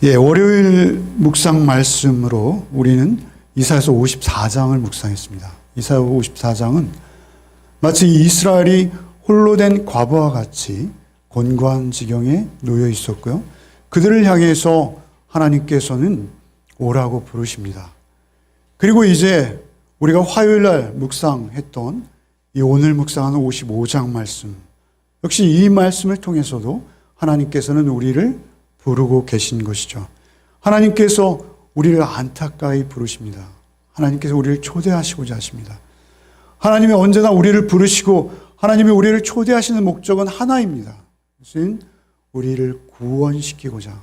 월요일 묵상 말씀으로 우리는 이사야서 54장을 묵상했습니다. 이사야 54장은 마치 이스라엘이 홀로 된 과부와 같이 곤고한 지경에 놓여 있었고요. 그들을 향해서 하나님께서는 오라고 부르십니다. 그리고 이제 우리가 화요일 날 묵상했던 이 오늘 묵상하는 55장 말씀, 역시 이 말씀을 통해서도 하나님께서는 우리를 부르고 계신 것이죠. 하나님께서 우리를 안타까이 부르십니다. 하나님께서 우리를 초대하시고자 하십니다. 하나님이 언제나 우리를 부르시고 하나님이 우리를 초대하시는 목적은 하나입니다. 그것은 우리를 구원시키고자,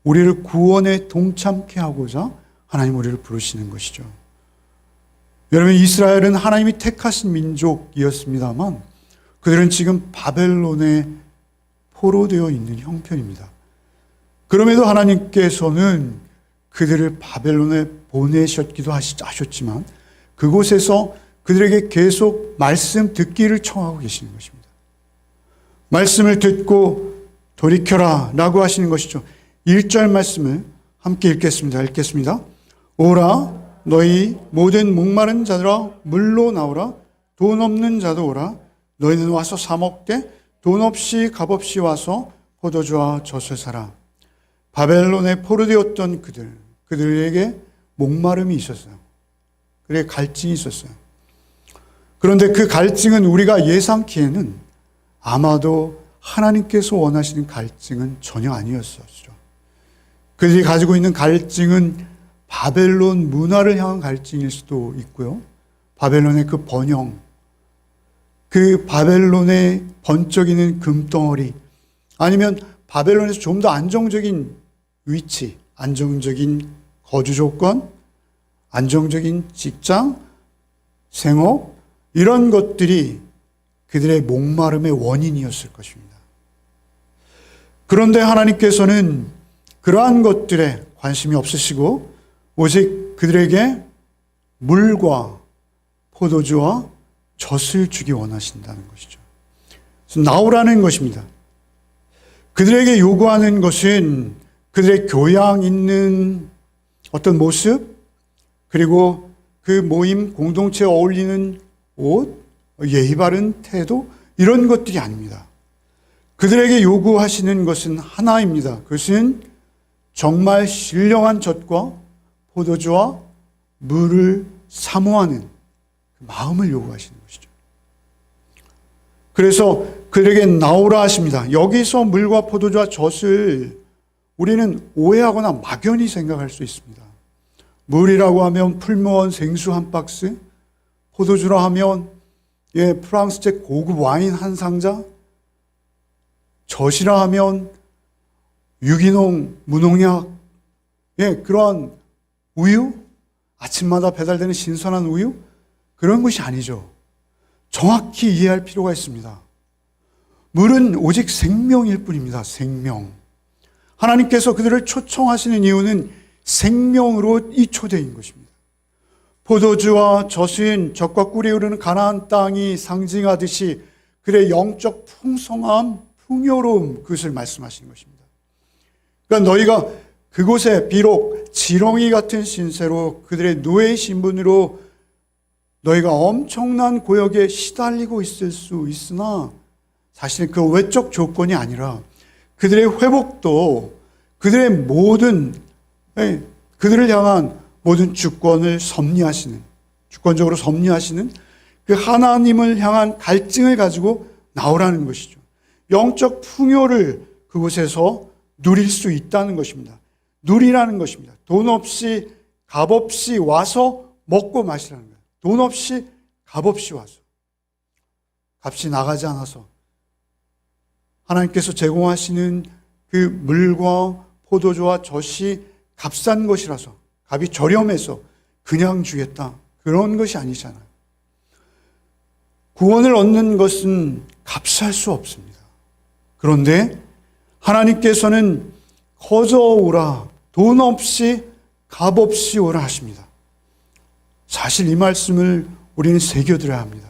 우리를 구원에 동참케 하고자 하나님 우리를 부르시는 것이죠. 여러분, 이스라엘은 하나님이 택하신 민족이었습니다만 그들은 지금 바벨론에 포로되어 있는 형편입니다. 그럼에도 하나님께서는 그들을 바벨론에 보내셨기도 하셨지만 그곳에서 그들에게 계속 말씀 듣기를 청하고 계시는 것입니다. 말씀을 듣고 돌이켜라 라고 하시는 것이죠. 1절 말씀을 함께 읽겠습니다. 오라 너희 모든 목마른 자들아 물로 나오라. 돈 없는 자도 오라. 너희는 와서 사 먹되 돈 없이 값없이 와서 포도주와 젖을 사라. 바벨론에 포로되었던 그들에게 목마름이 있었어요. 그들에게 갈증이 있었어요. 그런데 그 갈증은 우리가 예상키에는 아마도 하나님께서 원하시는 갈증은 전혀 아니었었죠. 그들이 가지고 있는 갈증은 바벨론 문화를 향한 갈증일 수도 있고요. 바벨론의 그 번영, 그 바벨론의 번쩍이는 금덩어리, 아니면 바벨론에서 좀 더 안정적인 위치, 안정적인 거주 조건, 안정적인 직장, 생업, 이런 것들이 그들의 목마름의 원인이었을 것입니다. 그런데 하나님께서는 그러한 것들에 관심이 없으시고 오직 그들에게 물과 포도주와 젖을 주기 원하신다는 것이죠. 그래서 나오라는 것입니다. 그들에게 요구하는 것은 그들의 교양 있는 어떤 모습, 그리고 그 모임 공동체에 어울리는 옷, 예의 바른 태도, 이런 것들이 아닙니다. 그들에게 요구하시는 것은 하나입니다. 그것은 정말 신령한 젖과 포도주와 물을 사모하는 마음을 요구하시는 것이죠. 그래서 그들에게 나오라 하십니다. 여기서 물과 포도주와 젖을 우리는 오해하거나 막연히 생각할 수 있습니다. 물이라고 하면 풀무원 생수 한 박스, 포도주라 하면 프랑스제 고급 와인 한 상자, 젖이라 하면 유기농, 무농약, 그러한 우유, 아침마다 배달되는 신선한 우유, 그런 것이 아니죠. 정확히 이해할 필요가 있습니다. 물은 오직 생명일 뿐입니다. 생명. 하나님께서 그들을 초청하시는 이유는 생명으로 이 초대인 것입니다. 포도주와 젖은 젖과 꿀이 흐르는 가나안 땅이 상징하듯이 그들의 영적 풍성함, 풍요로움, 그것을 말씀하시는 것입니다. 그러니까 너희가 그곳에 비록 지렁이 같은 신세로 그들의 노예 신분으로 너희가 엄청난 고역에 시달리고 있을 수 있으나 사실 그 외적 조건이 아니라 그들의 회복도 그들의 모든, 그들을 향한 모든 주권을 주권적으로 섭리하시는 그 하나님을 향한 갈증을 가지고 나오라는 것이죠. 영적 풍요를 그곳에서 누릴 수 있다는 것입니다. 누리라는 것입니다. 돈 없이 값없이 와서 먹고 마시라는 거예요. 돈 없이 값없이 와서. 값이 나가지 않아서 하나님께서 제공하시는 그 물과 포도주와 젖이 값싼 것이라서, 값이 저렴해서 그냥 주겠다, 그런 것이 아니잖아요. 구원을 얻는 것은 값할 수 없습니다. 그런데 하나님께서는 거저 오라, 돈 없이 값없이 오라 하십니다. 사실 이 말씀을 우리는 새겨들어야 합니다.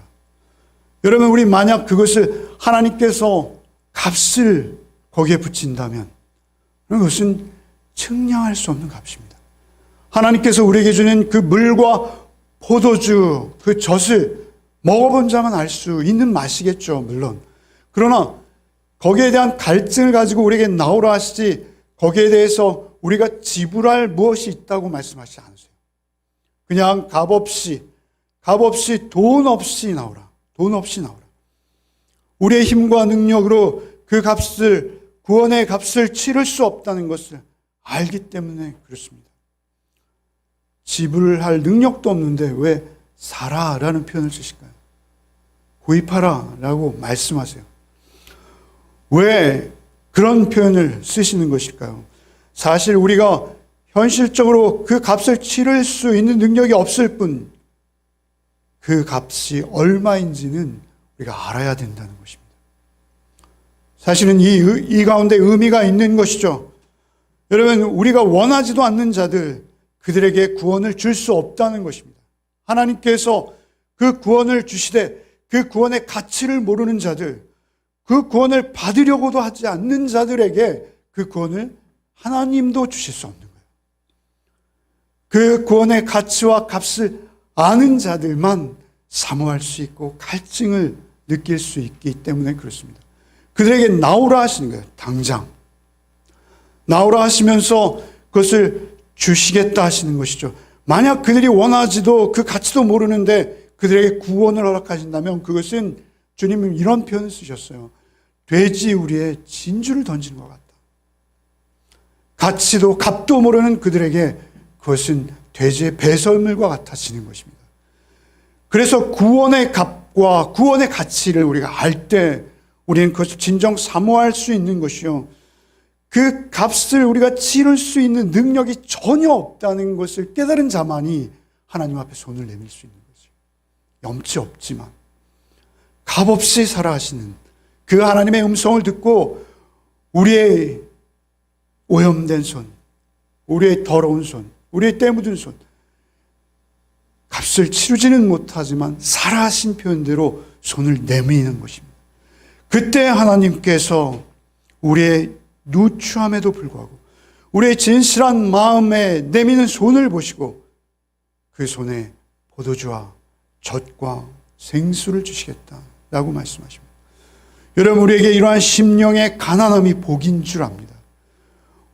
여러분, 우리 만약 그것을 하나님께서 값을 거기에 붙인다면 그것은 측량할 수 없는 값입니다. 하나님께서 우리에게 주는 그 물과 포도주, 그 젖을 먹어본 자만 알 수 있는 맛이겠죠, 물론. 그러나 거기에 대한 갈증을 가지고 우리에게 나오라 하시지, 거기에 대해서 우리가 지불할 무엇이 있다고 말씀하시지 않으세요. 그냥 값없이 돈 없이 나오라. 돈 없이 나오라. 우리의 힘과 능력으로 그 값을, 구원의 값을 치를 수 없다는 것을 알기 때문에 그렇습니다. 지불할 능력도 없는데 왜 사라라는 표현을 쓰실까요? 구입하라라고 말씀하세요. 왜 그런 표현을 쓰시는 것일까요? 사실 우리가 현실적으로 그 값을 치를 수 있는 능력이 없을 뿐, 그 값이 얼마인지는 우리가 알아야 된다는 것입니다. 사실은 이 가운데 의미가 있는 것이죠. 여러분, 우리가 원하지도 않는 자들, 그들에게 구원을 줄 수 없다는 것입니다. 하나님께서 그 구원을 주시되 그 구원의 가치를 모르는 자들, 그 구원을 받으려고도 하지 않는 자들에게 그 구원을 하나님도 주실 수 없는 거예요. 그 구원의 가치와 값을 아는 자들만 사모할 수 있고 갈증을 느낄 수 있기 때문에 그렇습니다. 그들에게 나오라 하시는 거예요. 당장 나오라 하시면서 그것을 주시겠다 하시는 것이죠. 만약 그들이 원하지도 그 가치도 모르는데 그들에게 구원을 허락하신다면 그것은 주님은 이런 표현을 쓰셨어요. 돼지 우리의 진주를 던지는 것 같다. 가치도 값도 모르는 그들에게 그것은 돼지의 배설물과 같아지는 것입니다. 그래서 구원의 값과 구원의 가치를 우리가 알 때 우리는 그것을 진정 사모할 수 있는 것이요. 그 값을 우리가 치를 수 있는 능력이 전혀 없다는 것을 깨달은 자만이 하나님 앞에 손을 내밀 수 있는 거죠. 염치 없지만 값없이 살아가시는 그 하나님의 음성을 듣고 우리의 오염된 손, 우리의 더러운 손, 우리의 때 묻은 손, 값을 치르지는 못하지만 살아하신 표현대로 손을 내미는 것입니다. 그때 하나님께서 우리의 누추함에도 불구하고 우리의 진실한 마음에 내미는 손을 보시고 그 손에 포도주와 젖과 생수를 주시겠다라고 말씀하십니다. 여러분, 우리에게 이러한 심령의 가난함이 복인 줄 압니다.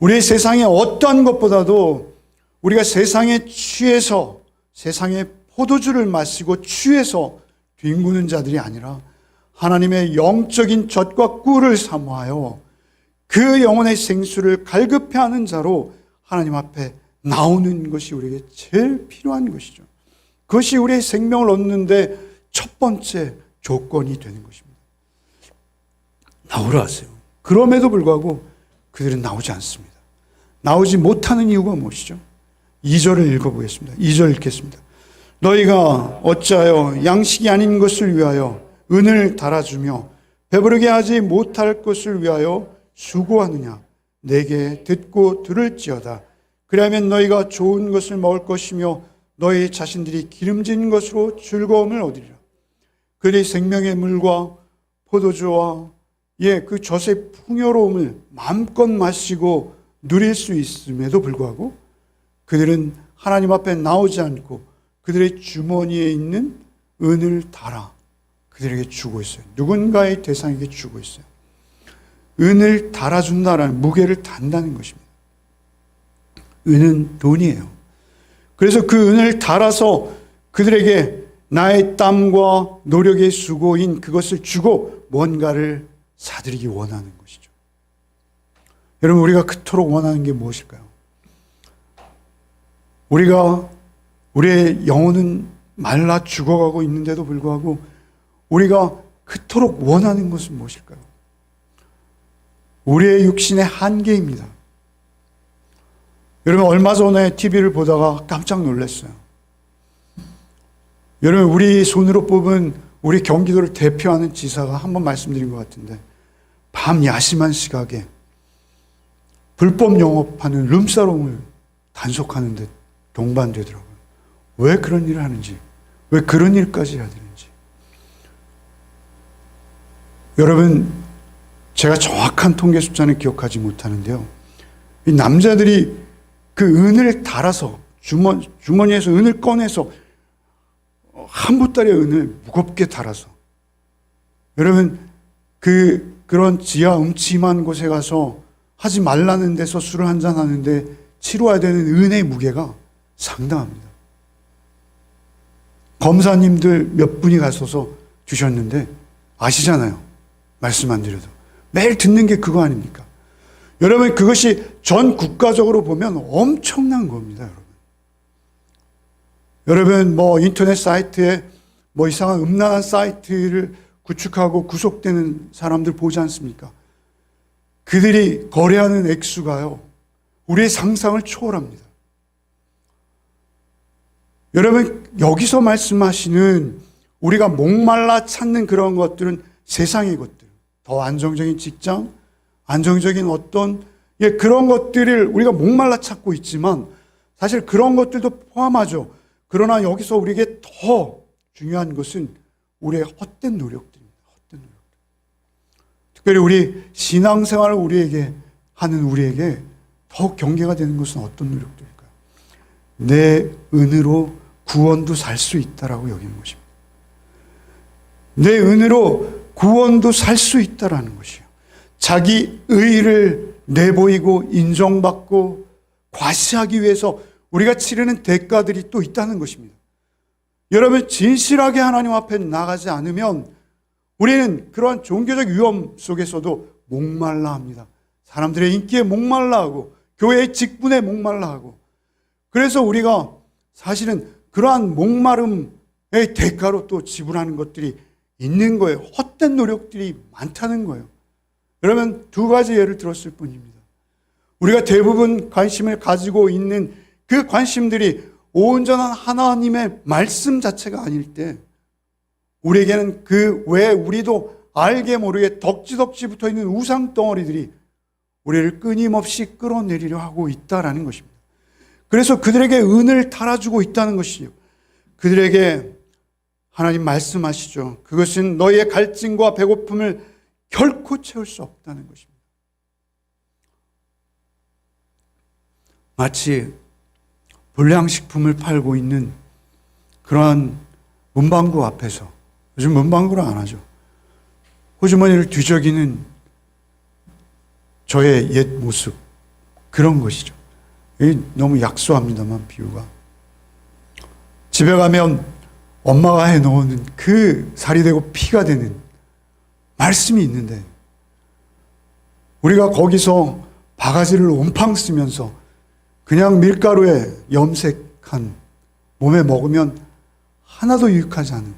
우리의 세상의 어떠한 것보다도 우리가 세상에 취해서 세상의 포도주를 마시고 취해서 뒹구는 자들이 아니라 하나님의 영적인 젖과 꿀을 사모하여 그 영혼의 생수를 갈급해하는 자로 하나님 앞에 나오는 것이 우리에게 제일 필요한 것이죠. 그것이 우리의 생명을 얻는데 첫 번째 조건이 되는 것입니다. 나오라 하세요. 그럼에도 불구하고 그들은 나오지 않습니다. 나오지 못하는 이유가 무엇이죠? 2절을 읽어보겠습니다. 2절 읽겠습니다. 너희가 어찌하여 양식이 아닌 것을 위하여 은을 달아주며 배부르게 하지 못할 것을 위하여 수고하느냐? 내게 듣고 들을지어다. 그리하면 너희가 좋은 것을 먹을 것이며 너희 자신들이 기름진 것으로 즐거움을 얻으리라. 그들이 생명의 물과 포도주와 그 젖의 풍요로움을 마음껏 마시고 누릴 수 있음에도 불구하고 그들은 하나님 앞에 나오지 않고 그들의 주머니에 있는 은을 달아 그들에게 주고 있어요. 누군가의 대상에게 주고 있어요. 은을 달아준다라는 무게를 단다는 것입니다. 은은 돈이에요. 그래서 그 은을 달아서 그들에게 나의 땀과 노력의 수고인 그것을 주고 뭔가를 사들이기 원하는 것이죠. 여러분, 우리가 그토록 원하는 게 무엇일까요? 우리의 영혼은 말라 죽어가고 있는데도 불구하고 우리가 그토록 원하는 것은 무엇일까요? 우리의 육신의 한계입니다. 여러분, 얼마 전에 TV를 보다가 깜짝 놀랐어요. 여러분, 우리 손으로 뽑은 우리 경기도를 대표하는 지사가 한번 말씀드린 것 같은데 밤 야심한 시각에 불법 영업하는 룸사롱을 단속하는 데 동반되더라고요. 왜 그런 일을 하는지, 왜 그런 일까지 해야 되는지. 여러분, 제가 정확한 통계 숫자는 기억하지 못하는데요. 이 남자들이 그 은을 달아서 주머니에서 은을 꺼내서 한 보따리 은을 무겁게 달아서, 여러분 그런 지하 음침한 곳에 가서 하지 말라는 데서 술을 한잔 하는데 치러야 되는 은의 무게가 상당합니다. 검사님들 몇 분이 가셔서 주셨는데 아시잖아요. 말씀 안 드려도 매일 듣는 게 그거 아닙니까? 여러분 그것이 전 국가적으로 보면 엄청난 겁니다. 여러분 뭐 인터넷 사이트에 뭐 이상한 음란한 사이트를 구축하고 구속되는 사람들 보지 않습니까? 그들이 거래하는 액수가요, 우리의 상상을 초월합니다. 여러분 여기서 말씀하시는 우리가 목말라 찾는 그런 것들은 세상의 것들, 더 안정적인 직장, 안정적인 어떤 그런 것들을 우리가 목말라 찾고 있지만 사실 그런 것들도 포함하죠. 그러나 여기서 우리에게 더 중요한 것은 우리의 헛된 노력들입니다. 헛된 노력들. 특별히 우리 신앙생활을 하는 우리에게 더욱 경계가 되는 것은 어떤 노력들일까요? 내 은으로 구원도 살 수 있다라고 여기는 것입니다. 내 은으로 구원도 살 수 있다라는 것이요. 자기 의를 내보이고 인정받고 과시하기 위해서 우리가 치르는 대가들이 또 있다는 것입니다. 여러분 진실하게 하나님 앞에 나가지 않으면 우리는 그러한 종교적 위험 속에서도 목말라 합니다. 사람들의 인기에 목말라 하고 교회의 직분에 목말라 하고, 그래서 우리가 사실은 그러한 목마름의 대가로 또 지불하는 것들이 있는 거예요. 헛된 노력들이 많다는 거예요. 그러면 두 가지 예를 들었을 뿐입니다. 우리가 대부분 관심을 가지고 있는 그 관심들이 온전한 하나님의 말씀 자체가 아닐 때 우리에게는 그 외에 우리도 알게 모르게 덕지덕지 붙어 있는 우상 덩어리들이 우리를 끊임없이 끌어내리려 하고 있다라는 것입니다. 그래서 그들에게 은을 달아주고 있다는 것이요. 그들에게 하나님 말씀하시죠. 그것은 너희의 갈증과 배고픔을 결코 채울 수 없다는 것입니다. 마치 불량식품을 팔고 있는 그러한 문방구 앞에서, 요즘 문방구를 안 하죠, 호주머니를 뒤적이는 저의 옛 모습, 그런 것이죠. 너무 약소합니다만 비유가. 집에 가면 엄마가 해놓은 그 살이 되고 피가 되는 말씀이 있는데 우리가 거기서 바가지를 온팡 쓰면서 그냥 밀가루에 염색한 몸에 먹으면 하나도 유익하지 않은,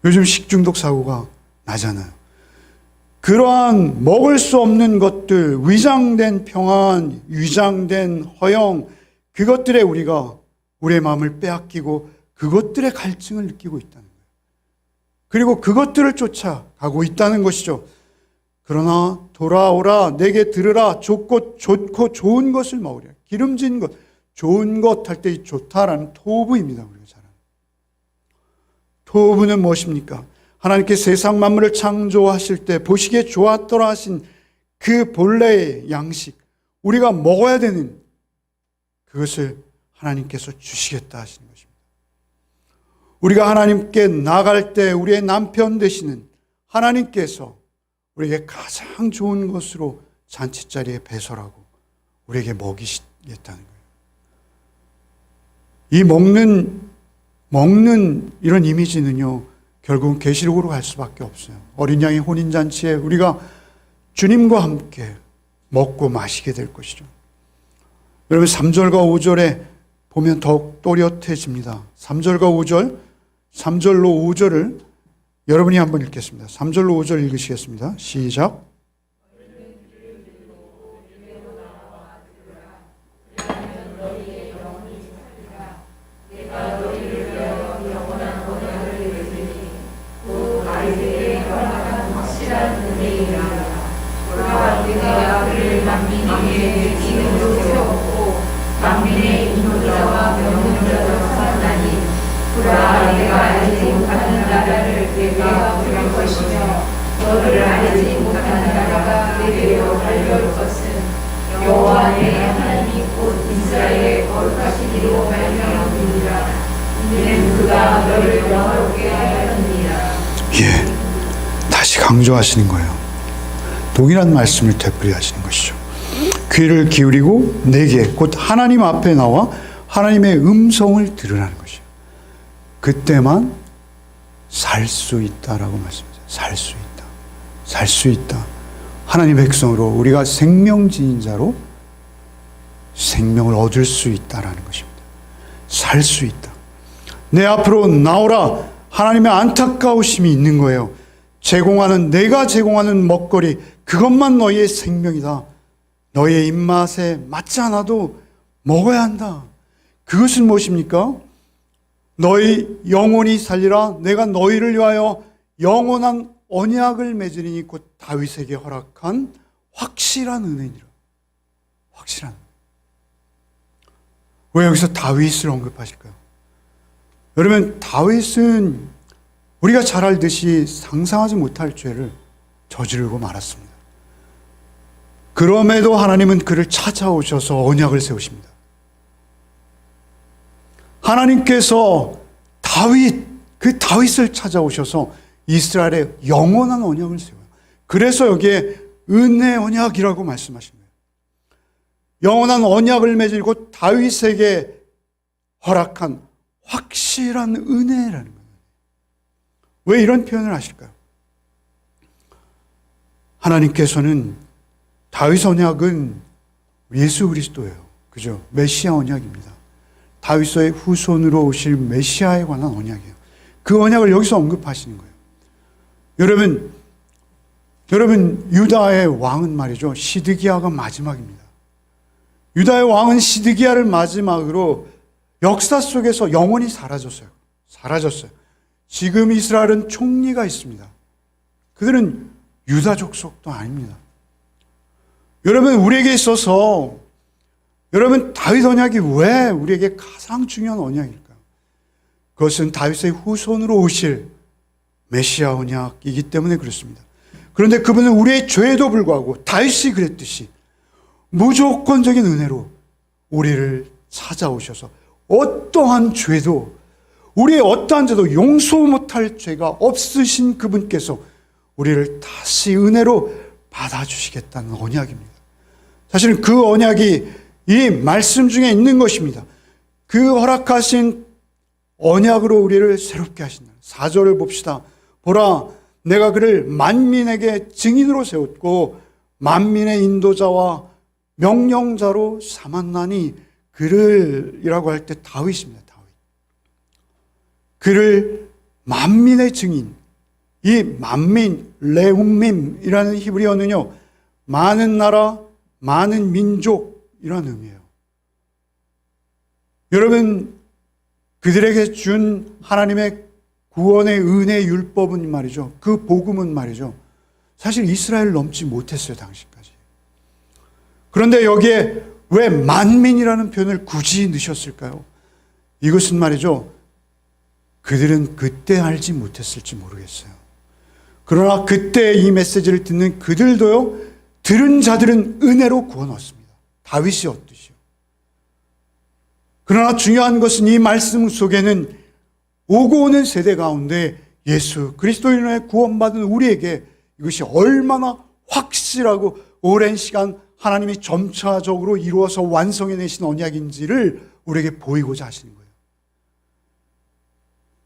요즘 식중독 사고가 나잖아요. 그러한 먹을 수 없는 것들, 위장된 평안, 위장된 허영, 그것들에 우리가 우리의 마음을 빼앗기고 그것들의 갈증을 느끼고 있다는 거예요. 그리고 그것들을 쫓아가고 있다는 것이죠. 그러나 돌아오라, 내게 들으라, 좋고 좋은 것을 먹으라. 기름진 것, 좋은 것 할 때 이 좋다라는 토부입니다. 우리가 잘 아는. 토부는 무엇입니까? 하나님께 세상 만물을 창조하실 때 보시기에 좋았더라 하신 그 본래의 양식, 우리가 먹어야 되는 그것을 하나님께서 주시겠다 하시는 것입니다. 우리가 하나님께 나갈 때 우리의 남편 되시는 하나님께서 우리에게 가장 좋은 것으로 잔치자리에 배설하고 우리에게 먹이시겠다는 거예요. 이 먹는 이런 이미지는요, 결국은 계시록으로 갈 수밖에 없어요. 어린 양의 혼인잔치에 우리가 주님과 함께 먹고 마시게 될 것이죠. 여러분 3절과 5절에 보면 더욱 또렷해집니다. 3절과 5절, 3절로 5절을 여러분이 한번 읽겠습니다. 3절로 5절 읽으시겠습니다. 시작. 너를 알지 못하는 나라가 내게로 달려올 것은 여호와 예, 다시 강조하시는 거예요. 동일한 말씀을 되풀이하시는 것이죠. 귀를 기울이고 내게, 곧 하나님 앞에 나와 하나님의 음성을 들으라는 것이에요. 그때만 살 수 있다라고 말씀하세요. 살 수 있다. 살 수 있다. 하나님의 백성으로 우리가 생명지인 자로 생명을 얻을 수 있다라는 것입니다. 살 수 있다. 내 앞으로 나오라. 하나님의 안타까우심이 있는 거예요. 내가 제공하는 먹거리, 그것만 너희의 생명이다. 너희의 입맛에 맞지 않아도 먹어야 한다. 그것은 무엇입니까? 너희 영혼이 살리라. 내가 너희를 위하여 영원한 언약을 맺으리니 곧 다윗에게 허락한 확실한 은혜니라. 확실한. 왜 여기서 다윗을 언급하실까요? 여러분, 다윗은 우리가 잘 알듯이 상상하지 못할 죄를 저지르고 말았습니다. 그럼에도 하나님은 그를 찾아오셔서 언약을 세우십니다. 하나님께서 그 다윗을 찾아오셔서 이스라엘의 영원한 언약을 세워요. 그래서 여기에 은혜 언약이라고 말씀하신 거예요. 영원한 언약을 맺고 다윗에게 허락한 확실한 은혜라는 거예요. 왜 이런 표현을 하실까요? 하나님께서는 다윗 언약은 예수 그리스도예요. 그죠? 메시아 언약입니다. 다윗의 후손으로 오실 메시아에 관한 언약이에요. 그 언약을 여기서 언급하시는 거예요. 여러분 유다의 왕은 말이죠. 시드기야가 마지막입니다. 유다의 왕은 시드기야를 마지막으로 역사 속에서 영원히 사라졌어요. 지금 이스라엘은 총리가 있습니다. 그들은 유다 족속도 아닙니다. 여러분, 우리에게 있어서 다윗 언약이 왜 우리에게 가장 중요한 언약일까요? 그것은 다윗의 후손으로 오실 메시아 언약이기 때문에 그렇습니다. 그런데 그분은 우리의 죄에도 불구하고 다윗이 그랬듯이 무조건적인 은혜로 우리를 찾아오셔서 어떠한 죄도, 우리의 어떠한 죄도 용서 못할 죄가 없으신 그분께서 우리를 다시 은혜로 받아주시겠다는 언약입니다. 사실은 그 언약이 이 말씀 중에 있는 것입니다. 그 허락하신 언약으로 우리를 새롭게 하신다. 4절을 봅시다. 보라, 내가 그를 만민에게 증인으로 세웠고 만민의 인도자와 명령자로 삼았나니, 그를이라고 할 때 다윗입니다. 다윗. 그를 만민의 증인. 이 만민, 레움밈이라는 히브리어는요, 많은 나라, 많은 민족이라는 의미예요. 여러분, 그들에게 준 하나님의 구원의 은혜 율법은 말이죠, 그 복음은 말이죠, 사실 이스라엘을 넘지 못했어요, 당시까지. 그런데 여기에 왜 만민이라는 표현을 굳이 넣으셨을까요? 이것은 말이죠, 그들은 그때 알지 못했을지 모르겠어요. 그러나 그때 이 메시지를 듣는 그들도요, 들은 자들은 은혜로 구원 얻습니다. 다윗이 얻듯이요. 그러나 중요한 것은 이 말씀 속에는 오고 오는 세대 가운데 예수 그리스도인으로 인해 구원받은 우리에게 이것이 얼마나 확실하고 오랜 시간 하나님이 점차적으로 이루어서 완성해내신 언약인지를 우리에게 보이고자 하시는 거예요.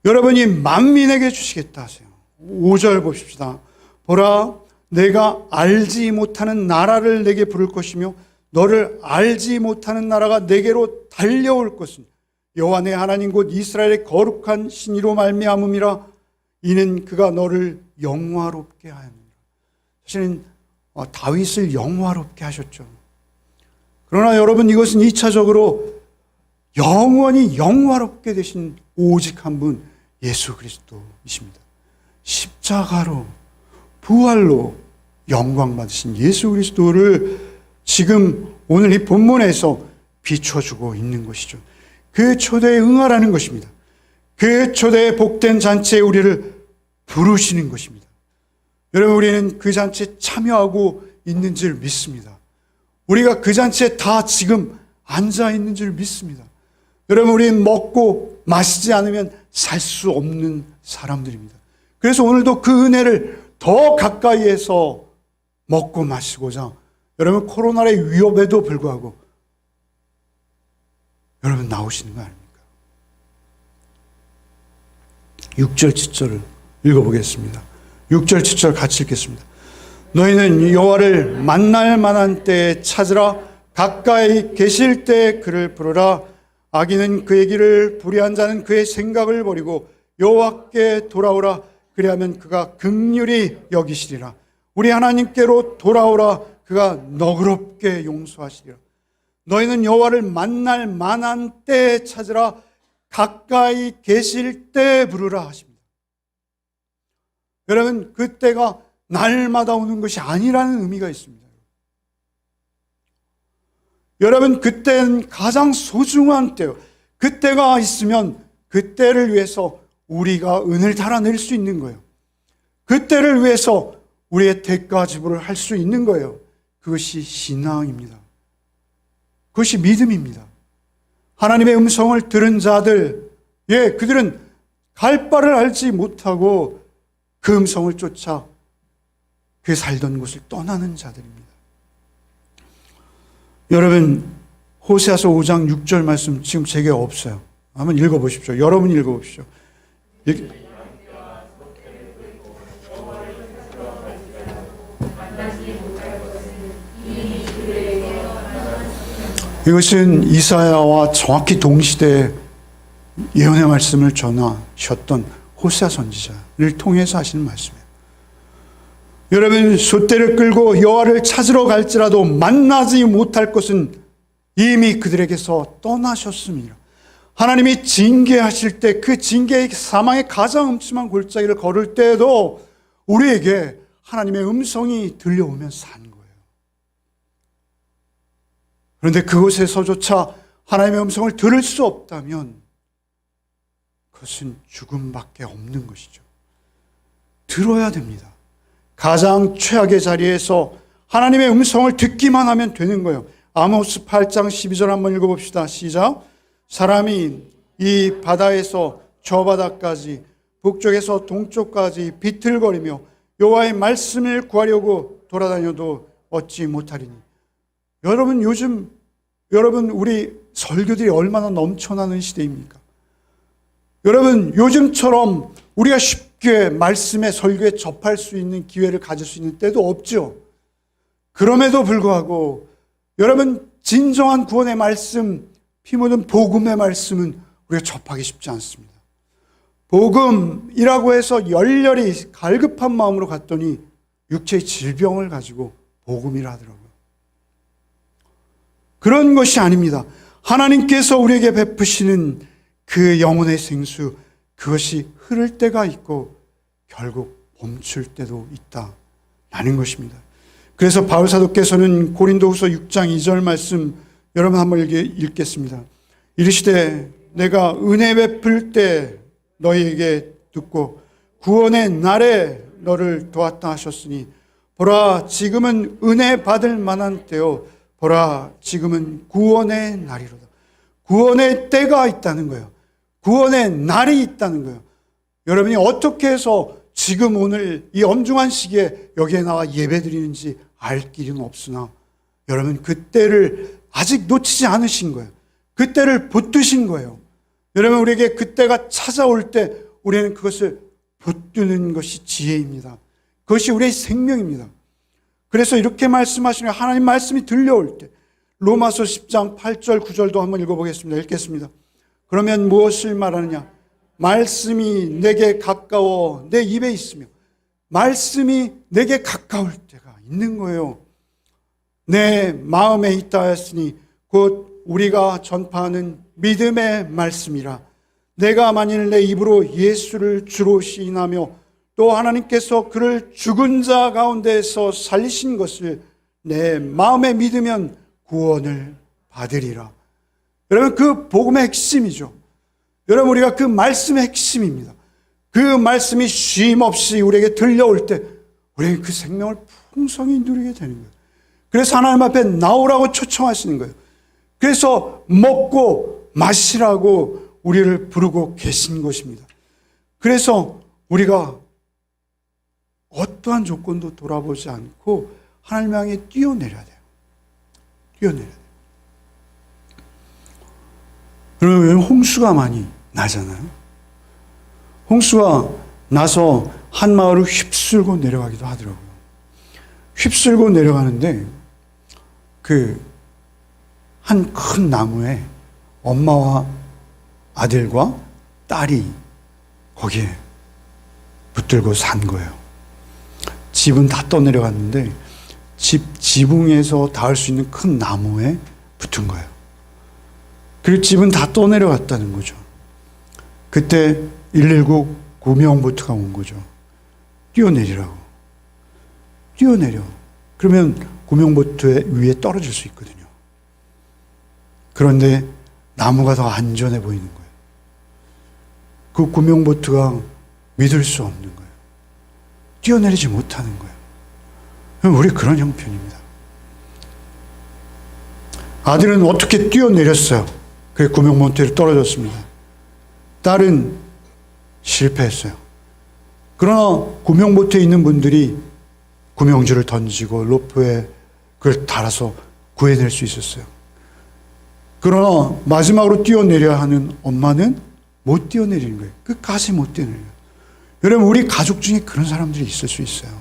여러분이 만민에게 주시겠다 하세요. 5절 봅시다. 보라, 내가 알지 못하는 나라를 내게 부를 것이며 너를 알지 못하는 나라가 내게로 달려올 것은 여호와 내 하나님 곧 이스라엘의 거룩한 신이로 말미암음이라. 이는 그가 너를 영화롭게 하였느니라. 사실은 다윗을 영화롭게 하셨죠. 그러나 여러분, 이것은 2차적으로 영원히 영화롭게 되신 오직 한 분, 예수 그리스도이십니다. 십자가로, 부활로 영광 받으신 예수 그리스도를 지금 오늘 이 본문에서 비춰주고 있는 것이죠. 그 초대에 응하라는 것입니다. 그 초대에 복된 잔치에 우리를 부르시는 것입니다. 여러분, 우리는 그 잔치에 참여하고 있는 줄 믿습니다. 우리가 그 잔치에 다 지금 앉아 있는 줄 믿습니다. 여러분, 우리는 먹고 마시지 않으면 살 수 없는 사람들입니다. 그래서 오늘도 그 은혜를 더 가까이에서 먹고 마시고자 여러분 코로나의 위협에도 불구하고 여러분 나오시는 거 아닙니까? 6절 7절을 읽어보겠습니다. 6절 7절 같이 읽겠습니다. 너희는 여호와를 만날 만한 때에 찾으라. 가까이 계실 때 그를 부르라. 악인은 그의 길을 불의한 자는 그의 생각을 버리고 여호와께 돌아오라. 그리하면 그가 긍휼히 여기시리라. 우리 하나님께로 돌아오라. 그가 너그럽게 용서하시리라. 너희는 여호와를 만날 만한 때에 찾으라. 가까이 계실 때 부르라 하십니다. 여러분 그때가 날마다 오는 것이 아니라는 의미가 있습니다. 여러분 그때는 가장 소중한 때요. 그때가 있으면 그때를 위해서 우리가 은을 달아낼 수 있는 거예요. 그때를 위해서 우리의 대가 지불을 할 수 있는 거예요. 그것이 신앙입니다. 그것이 믿음입니다. 하나님의 음성을 들은 자들, 그들은 갈 바를 알지 못하고 그 음성을 쫓아 그 살던 곳을 떠나는 자들입니다. 여러분 호세아서 5장 6절 말씀 지금 제게 없어요. 한번 읽어보십시오. 여러분이 읽어보십시오. 이것은 이사야와 정확히 동시대에 예언의 말씀을 전하셨던 호세아 선지자를 통해서 하시는 말씀이에요. 여러분 숫대를 끌고 여호와를 찾으러 갈지라도 만나지 못할 것은 이미 그들에게서 떠나셨습니다. 하나님이 징계하실 때 그 징계의 사망의 가장 음침한 골짜기를 걸을 때에도 우리에게 하나님의 음성이 들려오면 산 거예요. 그런데 그곳에서조차 하나님의 음성을 들을 수 없다면 그것은 죽음밖에 없는 것이죠. 들어야 됩니다. 가장 최악의 자리에서 하나님의 음성을 듣기만 하면 되는 거예요. 아모스 8장 12절 한번 읽어봅시다. 시작. 사람이 이 바다에서 저 바다까지 북쪽에서 동쪽까지 비틀거리며 여호와의 말씀을 구하려고 돌아다녀도 얻지 못하리니. 여러분 우리 설교들이 얼마나 넘쳐나는 시대입니까? 여러분 요즘처럼 우리가 쉽게 말씀의 설교에 접할 수 있는 기회를 가질 수 있는 때도 없죠. 그럼에도 불구하고 여러분 진정한 구원의 말씀, 피 묻은 복음의 말씀은 우리가 접하기 쉽지 않습니다. 복음이라고 해서 열렬히 갈급한 마음으로 갔더니 육체의 질병을 가지고 복음이라 하더라고요. 그런 것이 아닙니다. 하나님께서 우리에게 베푸시는 그 영혼의 생수, 그것이 흐를 때가 있고 결국 멈출 때도 있다라는 것입니다. 그래서 바울 사도께서는 고린도후서 6장 2절 말씀 여러분 한번 읽겠습니다. 이르시되 내가 은혜 베풀 때 너희에게 듣고 구원의 날에 너를 도왔다 하셨으니 보라 지금은 은혜 받을 만한 때요 보라 지금은 구원의 날이로다. 구원의 때가 있다는 거예요. 구원의 날이 있다는 거예요. 여러분이 어떻게 해서 지금 오늘 이 엄중한 시기에 여기에 나와 예배드리는지 알 길은 없으나 여러분 그때를 아직 놓치지 않으신 거예요. 그때를 붙드신 거예요. 여러분 우리에게 그때가 찾아올 때 우리는 그것을 붙드는 것이 지혜입니다. 그것이 우리의 생명입니다. 그래서 이렇게 말씀하시는 하나님 말씀이 들려올 때 로마서 10장 8절 9절도 한번 읽어보겠습니다. 읽겠습니다. 그러면 무엇을 말하느냐? 말씀이 내게 가까워 내 입에 있으며 말씀이 내게 가까울 때가 있는 거예요. 내 마음에 있다 하였으니 곧 우리가 전파하는 믿음의 말씀이라. 내가 만일 내 입으로 예수를 주로 시인하며 또 하나님께서 그를 죽은 자 가운데에서 살리신 것을 내 마음에 믿으면 구원을 받으리라. 여러분 그 복음의 핵심이죠. 여러분 우리가 그 말씀의 핵심입니다. 그 말씀이 쉼 없이 우리에게 들려올 때 우리는 그 생명을 풍성히 누리게 되는 거예요. 그래서 하나님 앞에 나오라고 초청하시는 거예요. 그래서 먹고 마시라고 우리를 부르고 계신 것입니다. 그래서 우리가 어떠한 조건도 돌아보지 않고 하나님 향해 뛰어내려야 돼요. 뛰어내려야 돼요. 그러면 홍수가 많이 나잖아요. 홍수가 나서 한 마을을 휩쓸고 내려가기도 하더라고요. 휩쓸고 내려가는데 한 큰 나무에 엄마와 아들과 딸이 거기에 붙들고 산 거예요. 집은 다 떠내려갔는데 지붕에서 닿을 수 있는 큰 나무에 붙은 거예요. 그리고 집은 다 떠내려갔다는 거죠. 그때 119 구명보트가 온 거죠. 뛰어내리라고. 뛰어내려. 그러면 구명보트 위에 떨어질 수 있거든요. 그런데 나무가 더 안전해 보이는 거예요. 그 구명보트가 믿을 수 없는 거예요. 뛰어내리지 못하는 거예요. 우리 그런 형편입니다. 아들은 어떻게 뛰어내렸어요. 그래 구명보트에 떨어졌습니다. 딸은 실패했어요. 그러나 구명보트에 있는 분들이 구명줄을 던지고 로프에 그걸 달아서 구해낼 수 있었어요. 그러나 마지막으로 뛰어내려야 하는 엄마는 못 뛰어내리는 거예요. 끝까지 못 뛰어내려요. 여러분 우리 가족 중에 그런 사람들이 있을 수 있어요.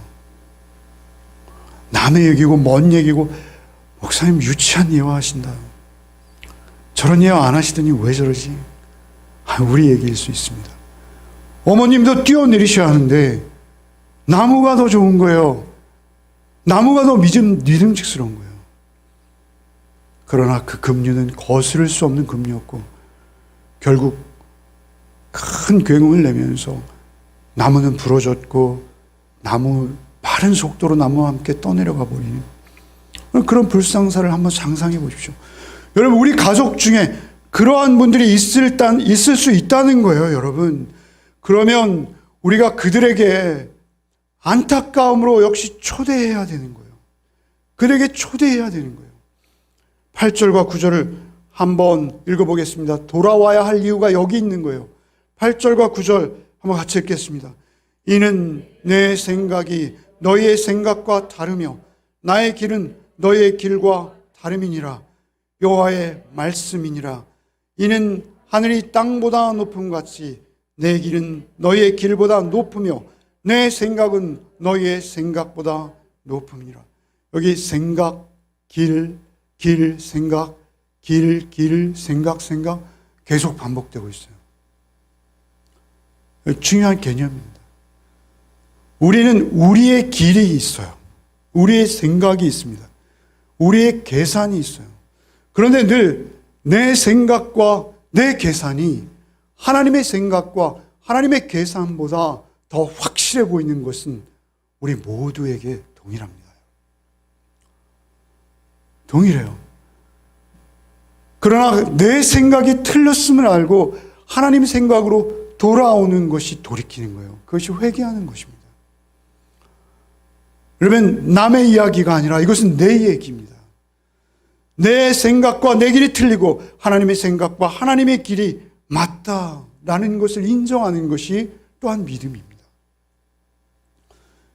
남의 얘기고 먼 얘기고 목사님 유치한 예화하신다. 저런 예화 안 하시더니 왜 저러지? 우리 얘기일 수 있습니다. 어머님도 뛰어내리셔야 하는데 나무가 더 좋은 거예요. 나무가 더 믿음직스러운 거예요. 그러나 그 급류는 거스를 수 없는 급류였고 결국 큰 굉음을 내면서 나무는 부러졌고 빠른 속도로 나무와 함께 떠내려가 버리는 그런 불상사를 한번 상상해 보십시오. 여러분 우리 가족 중에 그러한 분들이 있을 수 있다는 거예요. 여러분 그러면 우리가 그들에게 안타까움으로 역시 초대해야 되는 거예요. 그들에게 초대해야 되는 거예요. 8절과 9절을 한번 읽어보겠습니다. 돌아와야 할 이유가 여기 있는 거예요. 8절과 9절 한번 같이 읽겠습니다. 이는 내 생각이 너희의 생각과 다르며 나의 길은 너희의 길과 다름이니라. 여호와의 말씀이니라. 이는 하늘이 땅보다 높음같이 내 길은 너희의 길보다 높으며 내 생각은 너희의 생각보다 높음이니라. 여기 생각, 생각, 생각 계속 반복되고 있어요. 중요한 개념입니다. 우리는 우리의 길이 있어요. 우리의 생각이 있습니다. 우리의 계산이 있어요. 그런데 늘 내 생각과 내 계산이 하나님의 생각과 하나님의 계산보다 더 확실해 보이는 것은 우리 모두에게 동일합니다. 동일해요. 그러나 내 생각이 틀렸음을 알고 하나님 생각으로 돌아오는 것이 돌이키는 거예요. 그것이 회개하는 것입니다. 그러면 남의 이야기가 아니라 이것은 내 얘기입니다. 내 생각과 내 길이 틀리고 하나님의 생각과 하나님의 길이 맞다라는 것을 인정하는 것이 또한 믿음입니다.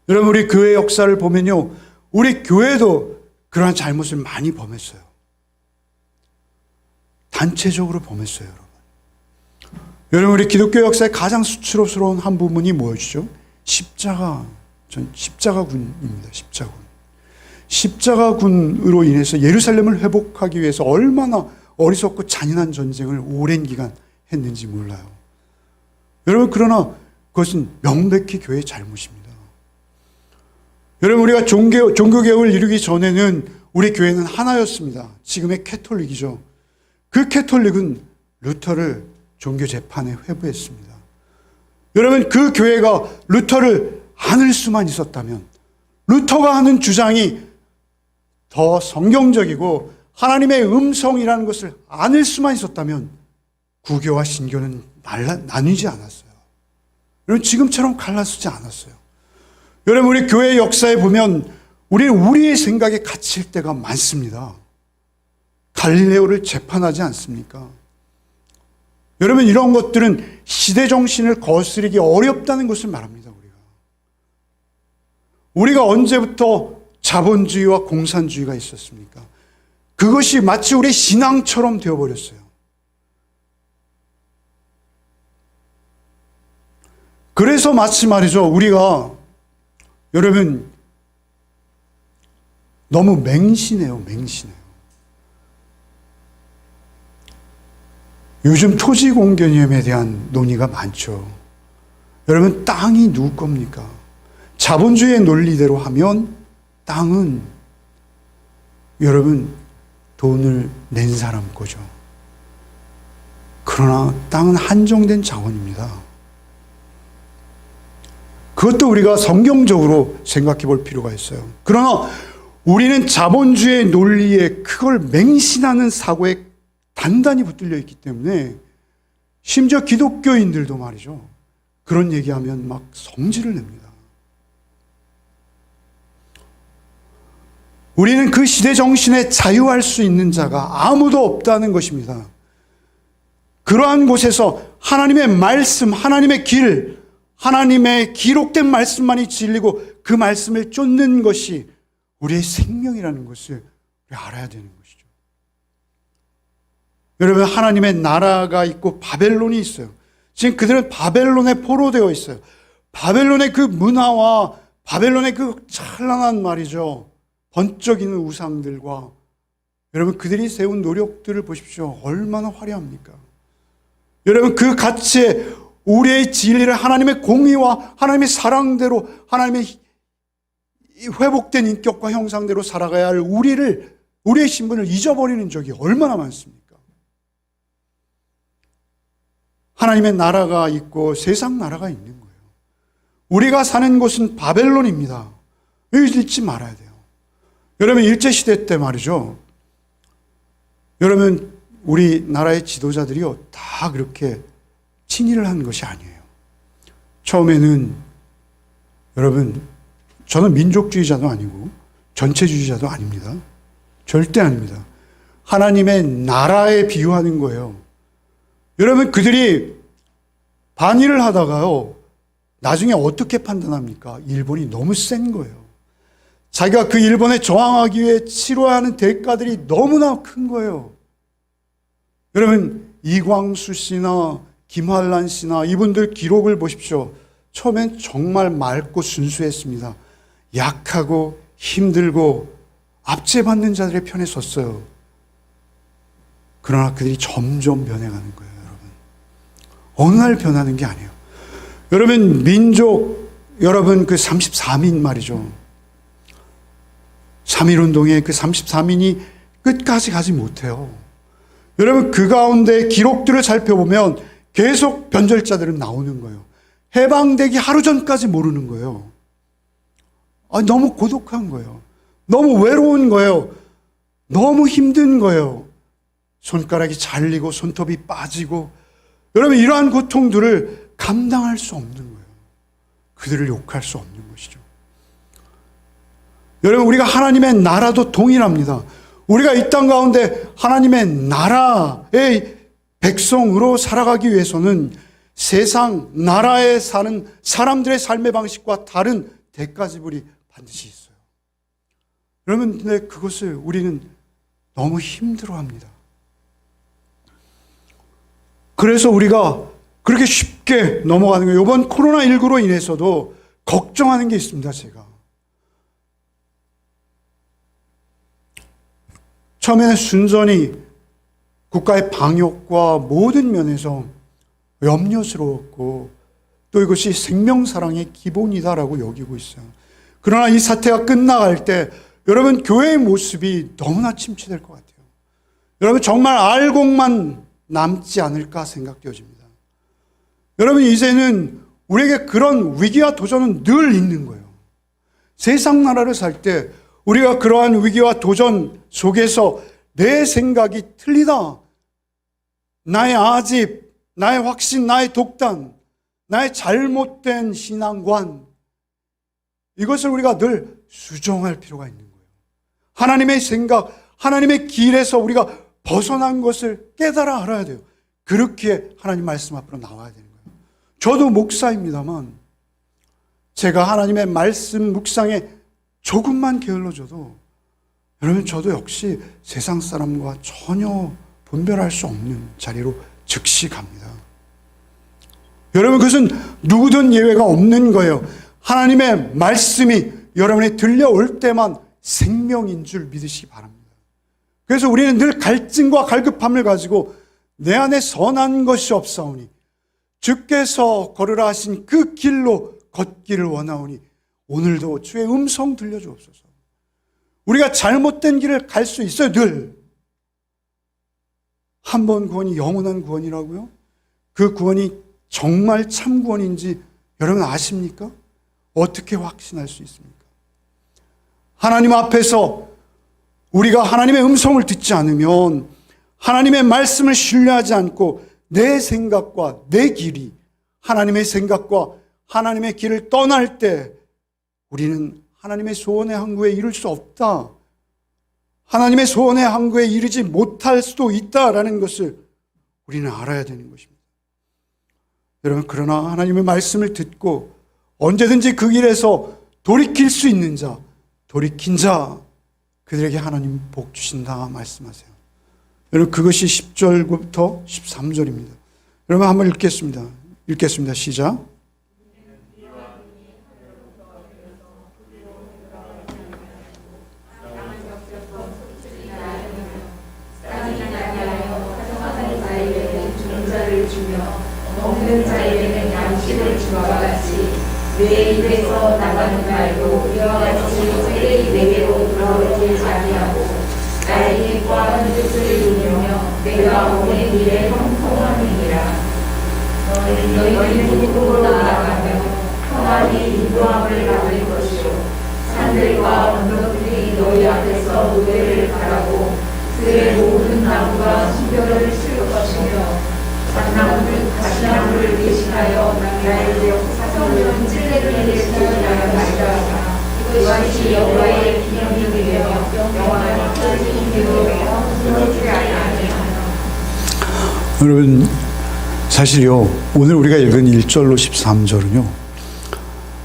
여러분 우리 교회 역사를 보면요. 우리 교회도 그러한 잘못을 많이 범했어요. 단체적으로 범했어요. 여러분 우리 기독교 역사의 가장 수치스러운 한 부분이 뭐였죠? 십자가군입니다. 십자가군으로 인해서 예루살렘을 회복하기 위해서 얼마나 어리석고 잔인한 전쟁을 오랜 기간 했는지 몰라요. 여러분 그러나 그것은 명백히 교회의 잘못입니다. 여러분 우리가 종교개혁을 이루기 전에는 우리 교회는 하나였습니다. 지금의 캐톨릭이죠. 그 캐톨릭은 루터를 종교재판에 회부했습니다. 여러분 그 교회가 루터를 안을 수만 있었다면 루터가 하는 주장이 더 성경적이고 하나님의 음성이라는 것을 안을 수만 있었다면 구교와 신교는 나뉘지 않았어요. 여러분 지금처럼 갈라서지 않았어요. 여러분 우리 교회 역사에 보면 우리는 우리의 생각에 갇힐 때가 많습니다. 갈릴레오를 재판하지 않습니까? 여러분, 이런 것들은 시대 정신을 거스르기 어렵다는 것을 말합니다. 우리가 언제부터 자본주의와 공산주의가 있었습니까? 그것이 마치 우리 신앙처럼 되어버렸어요. 그래서 마치 말이죠, 우리가 여러분 너무 맹신해요. 요즘 토지 공개념에 대한 논의가 많죠. 여러분, 땅이 누구 겁니까? 자본주의의 논리대로 하면 땅은 여러분 돈을 낸 사람 거죠. 그러나 땅은 한정된 자원입니다. 그것도 우리가 성경적으로 생각해 볼 필요가 있어요. 그러나 우리는 자본주의의 논리에 그걸 맹신하는 사고에 단단히 붙들려 있기 때문에 심지어 기독교인들도 말이죠, 그런 얘기하면 막 성질을 냅니다. 우리는 그 시대 정신에 자유할 수 있는 자가 아무도 없다는 것입니다. 그러한 곳에서 하나님의 말씀, 하나님의 길, 하나님의 기록된 말씀만이 진리고 그 말씀을 쫓는 것이 우리의 생명이라는 것을 알아야 되는 것이죠. 여러분, 하나님의 나라가 있고 바벨론이 있어요. 지금 그들은 바벨론에 포로되어 있어요. 바벨론의 그 문화와 바벨론의 그 찬란한 말이죠, 번쩍이는 우상들과 여러분 그들이 세운 노력들을 보십시오. 얼마나 화려합니까? 여러분, 그 가치에 우리의 진리를 하나님의 공의와 하나님의 사랑대로, 하나님의 회복된 인격과 형상대로 살아가야 할 우리의 신분을 잊어버리는 적이 얼마나 많습니까? 하나님의 나라가 있고 세상 나라가 있는 거예요. 우리가 사는 곳은 바벨론입니다. 여기 잊지 말아야 돼요. 여러분, 일제시대 때 말이죠, 여러분 우리나라의 지도자들이요 다 그렇게 친일을 한 것이 아니에요. 처음에는 여러분, 저는 민족주의자도 아니고 전체주의자도 아닙니다. 절대 아닙니다. 하나님의 나라에 비유하는 거예요. 여러분, 그들이 반일을 하다가요 나중에 어떻게 판단합니까? 일본이 너무 센 거예요. 자기가 그 일본에 저항하기 위해 치러야 하는 대가들이 너무나 큰 거예요. 여러분, 이광수 씨나 김환란 씨나 이분들 기록을 보십시오. 처음엔 정말 맑고 순수했습니다. 약하고 힘들고 압제받는 자들의 편에 섰어요. 그러나 그들이 점점 변해가는 거예요. 여러분, 어느 날 변하는 게 아니에요. 여러분, 민족, 여러분 그 33인 말이죠, 3.1운동의 그 33인이 끝까지 가지 못해요. 여러분, 그 가운데 기록들을 살펴보면 계속 변절자들은 나오는 거예요. 해방되기 하루 전까지 모르는 거예요. 너무 고독한 거예요. 너무 외로운 거예요. 너무 힘든 거예요. 손가락이 잘리고 손톱이 빠지고, 여러분 이러한 고통들을 감당할 수 없는 거예요. 그들을 욕할 수 없는 것이죠. 여러분, 우리가 하나님의 나라도 동일합니다. 우리가 이 땅 가운데 하나님의 나라의 백성으로 살아가기 위해서는 세상 나라에 사는 사람들의 삶의 방식과 다른 대가 지불이 반드시 있어요. 여러분, 근데 그것을 우리는 너무 힘들어합니다. 그래서 우리가 그렇게 쉽게 넘어가는 거예요. 이번 코로나19로 인해서도 걱정하는 게 있습니다. 제가 처음에는 순전히 국가의 방역과 모든 면에서 염려스러웠고 또 이것이 생명사랑의 기본이다라고 여기고 있어요. 그러나 이 사태가 끝나갈 때 여러분, 교회의 모습이 너무나 침체될 것 같아요. 여러분, 정말 알곡만 남지 않을까 생각되어집니다. 여러분, 이제는 우리에게 그런 위기와 도전은 늘 있는 거예요. 세상 나라를 살 때 우리가 그러한 위기와 도전 속에서 내 생각이 틀리다, 나의 아집, 나의 확신, 나의 독단, 나의 잘못된 신앙관, 이것을 우리가 늘 수정할 필요가 있는 거예요. 하나님의 생각, 하나님의 길에서 우리가 벗어난 것을 깨달아 알아야 돼요. 그렇게 하나님 말씀 앞으로 나와야 되는 거예요. 저도 목사입니다만 제가 하나님의 말씀 묵상에 조금만 게을러져도 여러분 저도 역시 세상 사람과 전혀 분별할 수 없는 자리로 즉시 갑니다. 여러분 그것은 누구든 예외가 없는 거예요. 하나님의 말씀이 여러분이 들려올 때만 생명인 줄 믿으시기 바랍니다. 그래서 우리는 늘 갈증과 갈급함을 가지고 내 안에 선한 것이 없사오니 주께서 걸으라 하신 그 길로 걷기를 원하오니 오늘도 주의 음성 들려주옵소서. 우리가 잘못된 길을 갈 수 있어요. 늘. 한 번 구원이 영원한 구원이라고요? 그 구원이 정말 참 구원인지 여러분 아십니까? 어떻게 확신할 수 있습니까? 하나님 앞에서 우리가 하나님의 음성을 듣지 않으면 하나님의 말씀을 신뢰하지 않고 내 생각과 내 길이 하나님의 생각과 하나님의 길을 떠날 때 우리는 하나님의 소원의 항구에 이룰 수 없다. 하나님의 소원의 항구에 이르지 못할 수도 있다라는 것을 우리는 알아야 되는 것입니다. 여러분 그러나 하나님의 말씀을 듣고 언제든지 그 길에서 돌이킬 수 있는 자, 돌이킨 자 그들에게 하나님 복 주신다 말씀하세요. 여러분 그것이 10절부터 13절입니다. 여러분 한번 읽겠습니다. 시작. 먹는 자에게는 양식을 주와 같이 내 입에서 나가는 말도 이와 같이 내 내게로 돌아오지 아니하고 나의 입과 하는 뜻을 이루며 내가 오는 일에 형통함이니라. 너희는 북으로 나아가며 평안히 인도함을 받을 것이요 산들과 언덕들이 너희 앞에서 노래를 바라고 들의 모든 나무가 순별을 쓸 것이며 가시나무를 대신하여 나의 사성은 찔레기를 대신하여 말이라. 이것이 여호와의 기념이 되며 영원한 뜻이 되며 무너지지 아니하리라. 여러분 사실요 오늘 우리가 읽은 1절로 13절은요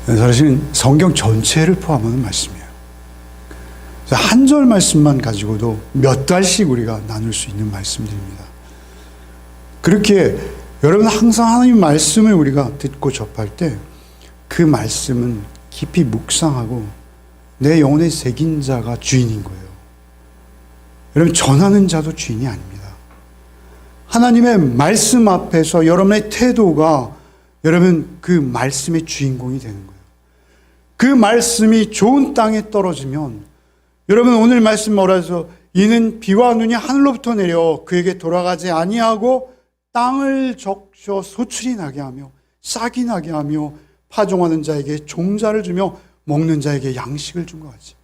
사실은 성경 전체를 포함하는 말씀이에요. 한 절 말씀만 가지고도 몇 달씩 우리가 나눌 수 있는 말씀들입니다. 그렇게 여러분 항상 하나님의 말씀을 우리가 듣고 접할 때 그 말씀은 깊이 묵상하고 내 영혼에 새긴 자가 주인인 거예요. 여러분 전하는 자도 주인이 아닙니다. 하나님의 말씀 앞에서 여러분의 태도가 여러분 그 말씀의 주인공이 되는 거예요. 그 말씀이 좋은 땅에 떨어지면 여러분 오늘 말씀 뭐라 해서 이는 비와 눈이 하늘로부터 내려 그에게 돌아가지 아니하고 땅을 적셔 소출이 나게 하며 싹이 나게 하며 파종하는 자에게 종자를 주며 먹는 자에게 양식을 준 것 같이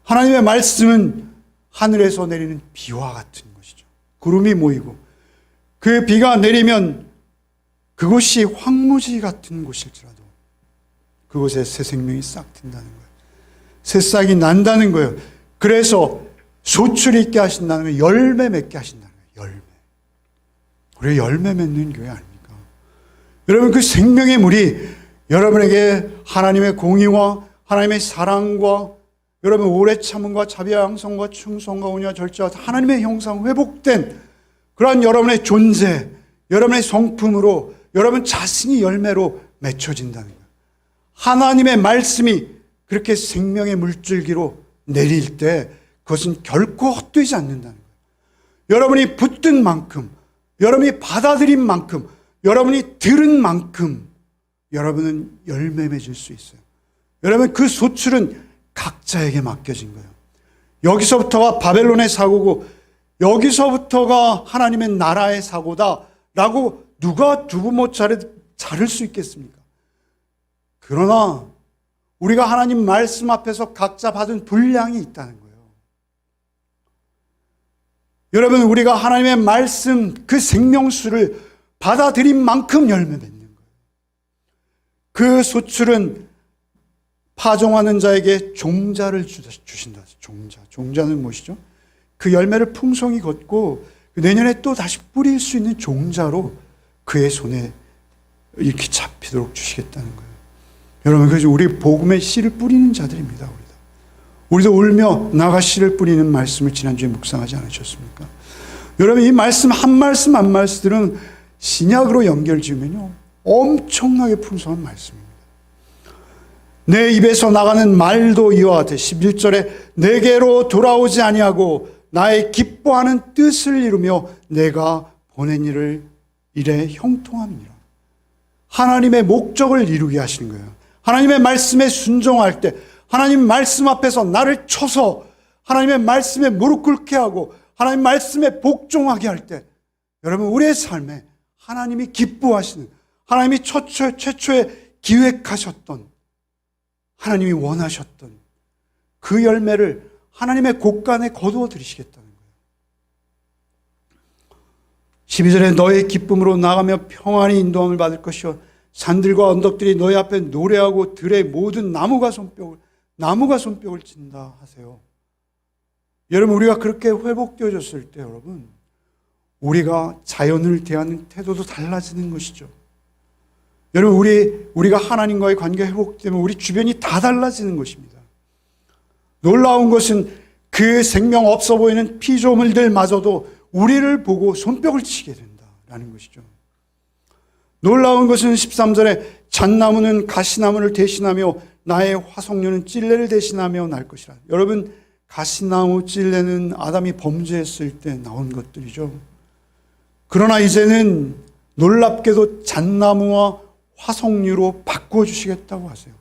하나님의 말씀은 하늘에서 내리는 비와 같은 것이죠. 구름이 모이고 그 비가 내리면 그곳이 황무지 같은 곳일지라도 그곳에 새 생명이 싹 튼다는 거예요. 새싹이 난다는 거예요. 그래서 소출이 있게 하신다는 거예요. 열매 맺게 하신다는 거예요. 열매. 우리가 열매 맺는 교회 아닙니까? 여러분 그 생명의 물이 여러분에게 하나님의 공의와 하나님의 사랑과 여러분 오래 참음과 자비와 양성과 충성과 온유와 절제와 하나님의 형상 회복된 그러한 여러분의 존재, 여러분의 성품으로 여러분 자신이 열매로 맺혀진다는 거예요. 하나님의 말씀이 그렇게 생명의 물줄기로 내릴 때 그것은 결코 헛되지 않는다는 거예요. 여러분이 붙든 만큼 여러분이 받아들인 만큼 여러분이 들은 만큼 여러분은 열매 맺을 수 있어요. 여러분 그 소출은 각자에게 맡겨진 거예요. 여기서부터가 바벨론의 사고고 여기서부터가 하나님의 나라의 사고다라고 누가 두부 못 자를 수 있겠습니까? 그러나 우리가 하나님 말씀 앞에서 각자 받은 분량이 있다는 거예요. 여러분 우리가 하나님의 말씀 그 생명수를 받아들인 만큼 열매 맺는 거예요. 그 소출은 파종하는 자에게 종자를 주신다. 종자는 무엇이죠? 그 열매를 풍성히 걷고 내년에 또 다시 뿌릴 수 있는 종자로 그의 손에 이렇게 잡히도록 주시겠다는 거예요. 여러분, 그래서 우리 복음의 씨를 뿌리는 자들입니다. 우리도 울며 나가 씨를 뿌리는 말씀을 지난주에 묵상하지 않으셨습니까? 여러분, 이 말씀 한 말씀 한 말씀들은 신약으로 연결 지으면요 엄청나게 풍성한 말씀입니다. 내 입에서 나가는 말도 이와 같아 11절에 내게로 돌아오지 아니하고 나의 기뻐하는 뜻을 이루며 내가 보낸 일에 형통함이니라. 하나님의 목적을 이루게 하시는 거예요. 하나님의 말씀에 순종할 때, 하나님 말씀 앞에서 나를 쳐서 하나님의 말씀에 무릎 꿇게 하고 하나님 말씀에 복종하게 할 때, 여러분, 우리의 삶에 하나님이 기뻐하시는, 하나님이 최초에 기획하셨던, 하나님이 원하셨던 그 열매를 하나님의 곳간에 거두어 드리시겠다는 거예요. 12절에 너의 기쁨으로 나가며 평안히 인도함을 받을 것이요 산들과 언덕들이 너희 앞에 노래하고 들의 모든 나무가 손뼉을 친다 하세요. 여러분, 우리가 그렇게 회복되어졌을 때 여러분, 우리가 자연을 대하는 태도도 달라지는 것이죠. 여러분, 우리가 하나님과의 관계가 회복되면 우리 주변이 다 달라지는 것입니다. 놀라운 것은 그 생명 없어 보이는 피조물들마저도 우리를 보고 손뼉을 치게 된다라는 것이죠. 놀라운 것은 13절에 잣나무는 가시나무를 대신하며 나의 화석류는 찔레를 대신하며 날 것이라. 여러분, 가시나무, 찔레는 아담이 범죄했을 때 나온 것들이죠. 그러나 이제는 놀랍게도 잣나무와 화석류로 바꾸어 주시겠다고 하세요.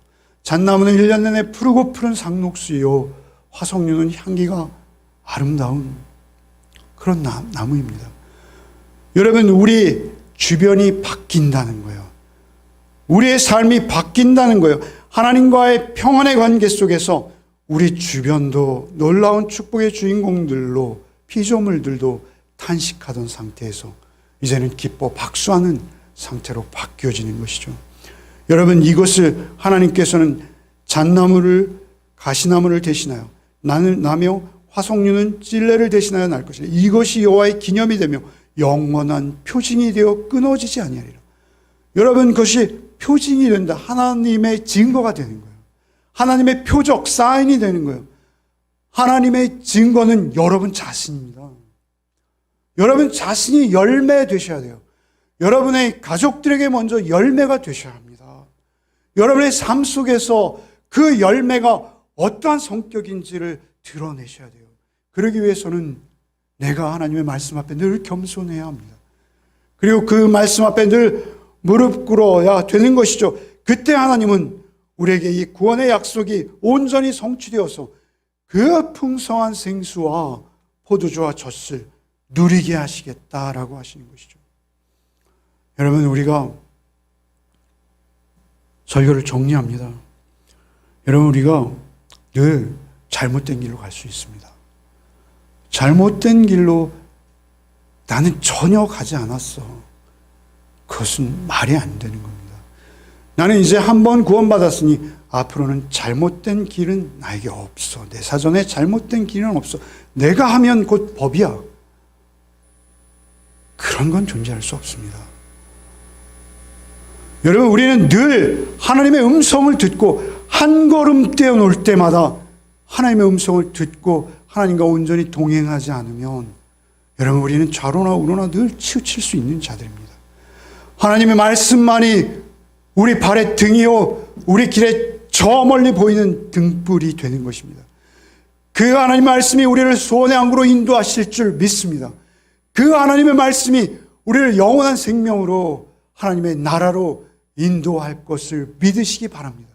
잣나무는 1년 내내 푸르고 푸른 상록수이요 화석류는 향기가 아름다운 그런 나무입니다. 여러분, 우리 주변이 바뀐다는 거예요. 우리의 삶이 바뀐다는 거예요. 하나님과의 평안의 관계 속에서 우리 주변도 놀라운 축복의 주인공들로 피조물들도 탄식하던 상태에서 이제는 기뻐 박수하는 상태로 바뀌어지는 것이죠. 여러분, 이것을 하나님께서는 잣나무를 가시나무를 대신하여 나며 화석류는 찔레를 대신하여 날 것이라. 이것이 여호와의 기념이 되며 영원한 표징이 되어 끊어지지 아니하리라. 여러분, 그것이 표징이 된다. 하나님의 증거가 되는 거예요. 하나님의 표적, 사인이 되는 거예요. 하나님의 증거는 여러분 자신입니다. 여러분 자신이 열매 되셔야 돼요. 여러분의 가족들에게 먼저 열매가 되셔야 합니다. 여러분의 삶 속에서 그 열매가 어떠한 성격인지를 드러내셔야 돼요. 그러기 위해서는 내가 하나님의 말씀 앞에 늘 겸손해야 합니다. 그리고 그 말씀 앞에 늘 무릎 꿇어야 되는 것이죠. 그때 하나님은 우리에게 이 구원의 약속이 온전히 성취되어서 그 풍성한 생수와 포도주와 젖을 누리게 하시겠다라고 하시는 것이죠. 여러분, 우리가 설교를 정리합니다. 여러분, 우리가 늘 잘못된 길로 갈 수 있습니다. 잘못된 길로 나는 전혀 가지 않았어. 그것은 말이 안 되는 겁니다. 나는 이제 한 번 구원받았으니 앞으로는 잘못된 길은 나에게 없어. 내 사전에 잘못된 길은 없어. 내가 하면 곧 법이야. 그런 건 존재할 수 없습니다. 여러분, 우리는 늘 하나님의 음성을 듣고 한 걸음 떼어놓을 때마다 하나님의 음성을 듣고 하나님과 온전히 동행하지 않으면 여러분, 우리는 좌로나 우로나 늘 치우칠 수 있는 자들입니다. 하나님의 말씀만이 우리 발의 등이요 우리 길에 저 멀리 보이는 등불이 되는 것입니다. 그 하나님의 말씀이 우리를 소원의 항구로 인도하실 줄 믿습니다. 그 하나님의 말씀이 우리를 영원한 생명으로 하나님의 나라로 인도할 것을 믿으시기 바랍니다.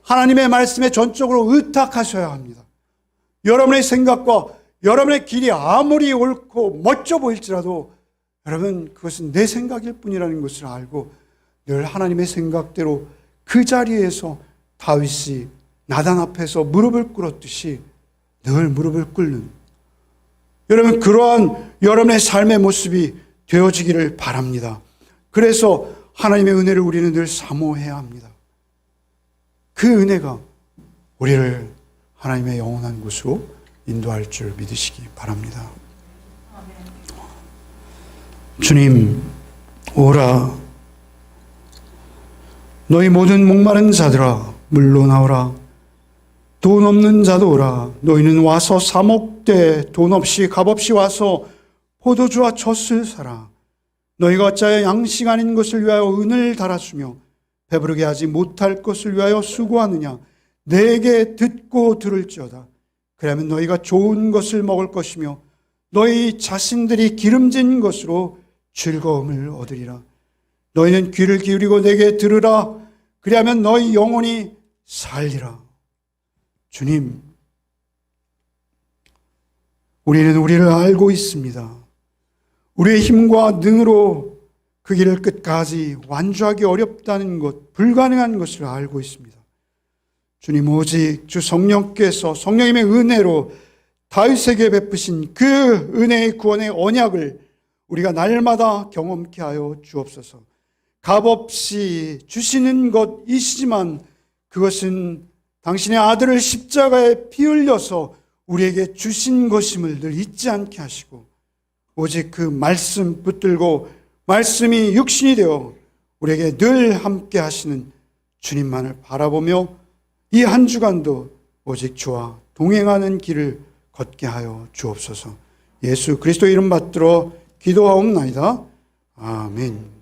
하나님의 말씀에 전적으로 의탁하셔야 합니다. 여러분의 생각과 여러분의 길이 아무리 옳고 멋져 보일지라도 여러분, 그것은 내 생각일 뿐이라는 것을 알고 늘 하나님의 생각대로 그 자리에서 다윗이 나단 앞에서 무릎을 꿇었듯이 늘 무릎을 꿇는, 여러분, 그러한 여러분의 삶의 모습이 되어지기를 바랍니다. 그래서 하나님의 은혜를 우리는 늘 사모해야 합니다. 그 은혜가 우리를 하나님의 영원한 곳으로 인도할 줄 믿으시기 바랍니다. 주님, 오라. 너희 모든 목마른 자들아, 물로 나오라. 돈 없는 자도 오라. 너희는 와서 사 먹되 돈 없이 값 없이 와서 포도주와 젖을 사라. 너희가 어찌하여 양식 아닌 것을 위하여 은을 달아주며 배부르게 하지 못할 것을 위하여 수고하느냐. 내게 듣고 들을지어다. 그러면 너희가 좋은 것을 먹을 것이며 너희 자신들이 기름진 것으로 즐거움을 얻으리라. 너희는 귀를 기울이고 내게 들으라. 그리하면 너희 영혼이 살리라. 주님, 우리는 우리를 알고 있습니다. 우리의 힘과 능으로 그 길을 끝까지 완주하기 어렵다는 것, 불가능한 것을 알고 있습니다. 주님, 오직 주 성령께서 성령님의 은혜로 다윗에게 베푸신 그 은혜의 구원의 언약을 우리가 날마다 경험케 하여 주옵소서. 값없이 주시는 것이시지만 그것은 당신의 아들을 십자가에 피 흘려서 우리에게 주신 것임을 늘 잊지 않게 하시고 오직 그 말씀 붙들고 말씀이 육신이 되어 우리에게 늘 함께 하시는 주님만을 바라보며 이 한 주간도 오직 주와 동행하는 길을 걷게 하여 주옵소서. 예수 그리스도 이름 받들어 기도하옵나이다. 아멘.